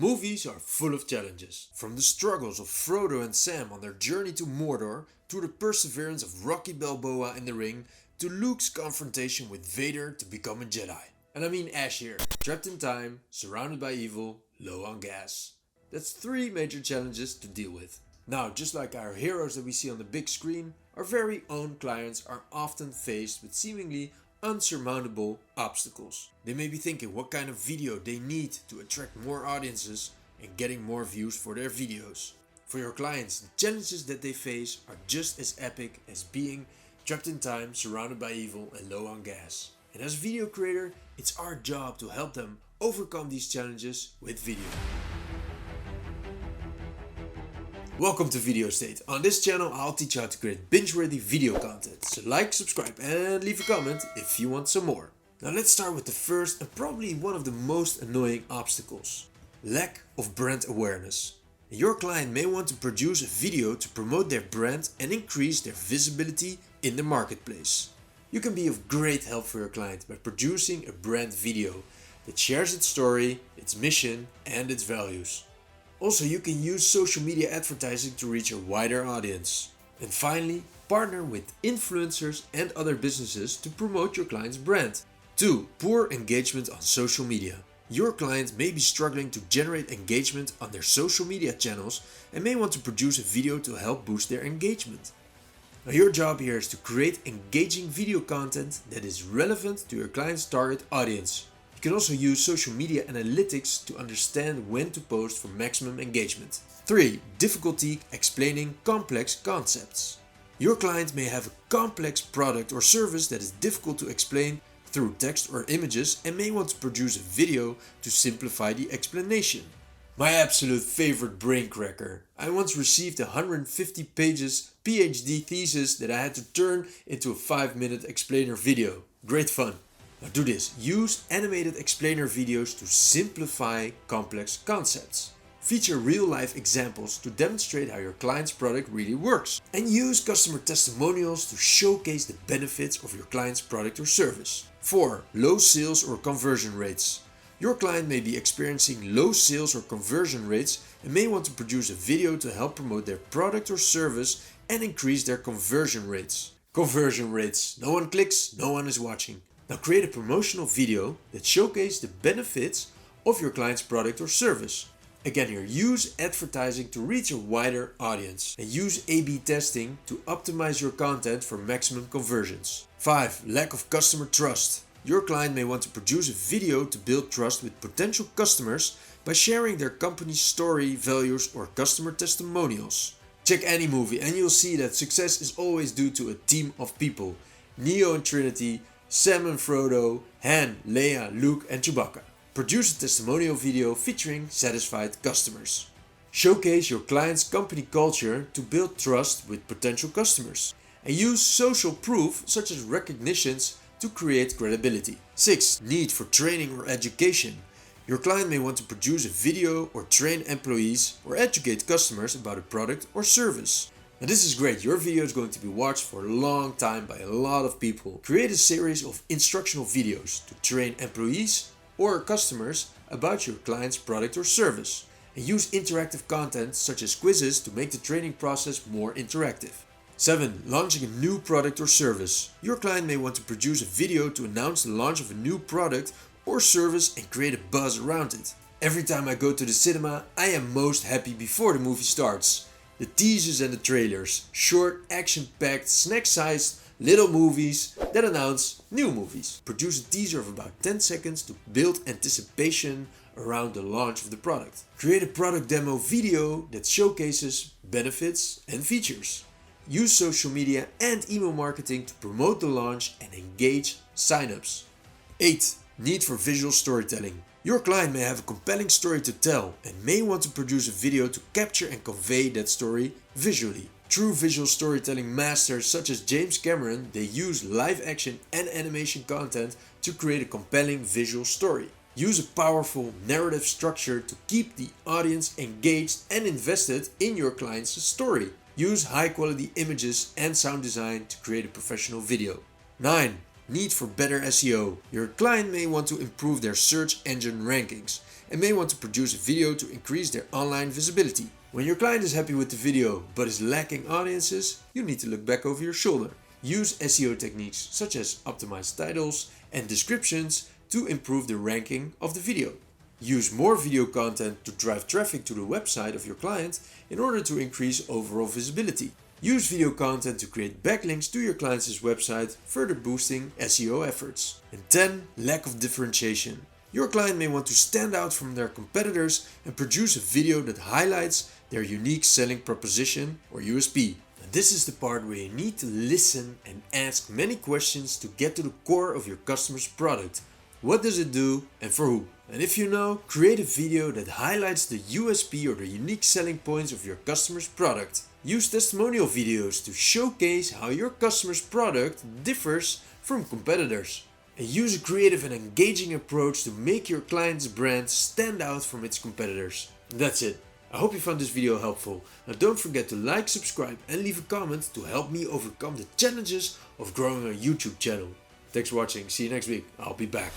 Movies are full of challenges, from the struggles of Frodo and Sam on their journey to Mordor, to the perseverance of Rocky Balboa in the ring, to Luke's confrontation with Vader to become a Jedi. And I mean Ash here, trapped in time, surrounded by evil, low on gas. That's 3 major challenges to deal with. Now, just like our heroes that we see on the big screen, our very own clients are often faced with seemingly unsurmountable obstacles. They may be thinking what kind of video they need to attract more audiences and getting more views for their videos. For your clients, the challenges that they face are just as epic as being trapped in time, surrounded by evil and low on gas. And as a video creator, it's our job to help them overcome these challenges with video. Welcome to Video State. On this channel I'll teach you how to create binge-worthy video content. So like, subscribe and leave a comment if you want some more. Now let's start with the first and probably one of the most annoying obstacles. Lack of brand awareness. Your client may want to produce a video to promote their brand and increase their visibility in the marketplace. You can be of great help for your client by producing a brand video that shares its story, its mission and its values. Also, you can use social media advertising to reach a wider audience. And finally, partner with influencers and other businesses to promote your client's brand. 2. Poor engagement on social media. Your client may be struggling to generate engagement on their social media channels and may want to produce a video to help boost their engagement. Now, your job here is to create engaging video content that is relevant to your client's target audience. You can also use social media analytics to understand when to post for maximum engagement. 3. Difficulty explaining complex concepts. Your client may have a complex product or service that is difficult to explain through text or images and may want to produce a video to simplify the explanation. My absolute favorite brain cracker. I once received a 150 pages PhD thesis that I had to turn into a 5-minute explainer video. Great fun. Now do this, use animated explainer videos to simplify complex concepts. Feature real-life examples to demonstrate how your client's product really works. And use customer testimonials to showcase the benefits of your client's product or service. 4. Low sales or conversion rates. Your client may be experiencing low sales or conversion rates and may want to produce a video to help promote their product or service and increase their conversion rates. Conversion rates. No one clicks, no one is watching. Now create a promotional video that showcases the benefits of your client's product or service. Again here, use advertising to reach a wider audience and use A/B testing to optimize your content for maximum conversions. 5. Lack of customer trust. Your client may want to produce a video to build trust with potential customers by sharing their company's story, values or customer testimonials. Check any movie and you'll see that success is always due to a team of people. Neo and Trinity, Sam and Frodo, Han, Leia, Luke and Chewbacca. Produce a testimonial video featuring satisfied customers. Showcase your client's company culture to build trust with potential customers. And use social proof such as recognitions to create credibility. 6. Need for training or education. Your client may want to produce a video or train employees or educate customers about a product or service. Now this is great, your video is going to be watched for a long time by a lot of people. Create a series of instructional videos to train employees or customers about your client's product or service. And use interactive content such as quizzes to make the training process more interactive. 7. Launching a new product or service. Your client may want to produce a video to announce the launch of a new product or service and create a buzz around it. Every time I go to the cinema, I am most happy before the movie starts. The teasers and the trailers, short, action-packed, snack-sized little movies that announce new movies. Produce a teaser of about 10 seconds to build anticipation around the launch of the product. Create a product demo video that showcases benefits and features. Use social media and email marketing to promote the launch and engage signups. 8. Need for visual storytelling. Your client may have a compelling story to tell and may want to produce a video to capture and convey that story visually. True visual storytelling masters such as James Cameron, they use live action and animation content to create a compelling visual story. Use a powerful narrative structure to keep the audience engaged and invested in your client's story. Use high quality images and sound design to create a professional video. 9. Need for better SEO. Your client may want to improve their search engine rankings and may want to produce a video to increase their online visibility. When your client is happy with the video but is lacking audiences, you need to look back over your shoulder. Use SEO techniques such as optimized titles and descriptions to improve the ranking of the video. Use more video content to drive traffic to the website of your client in order to increase overall visibility. Use video content to create backlinks to your client's website, further boosting SEO efforts. And 10. Lack of differentiation. Your client may want to stand out from their competitors and produce a video that highlights their unique selling proposition or USP. And this is the part where you need to listen and ask many questions to get to the core of your customer's product. What does it do and for who? And if you know, create a video that highlights the USP or the unique selling points of your customer's product. Use testimonial videos to showcase how your customer's product differs from competitors. And use a creative and engaging approach to make your client's brand stand out from its competitors. That's it. I hope you found this video helpful. Now don't forget to like, subscribe and leave a comment to help me overcome the challenges of growing a YouTube channel. Thanks for watching. See you next week. I'll be back.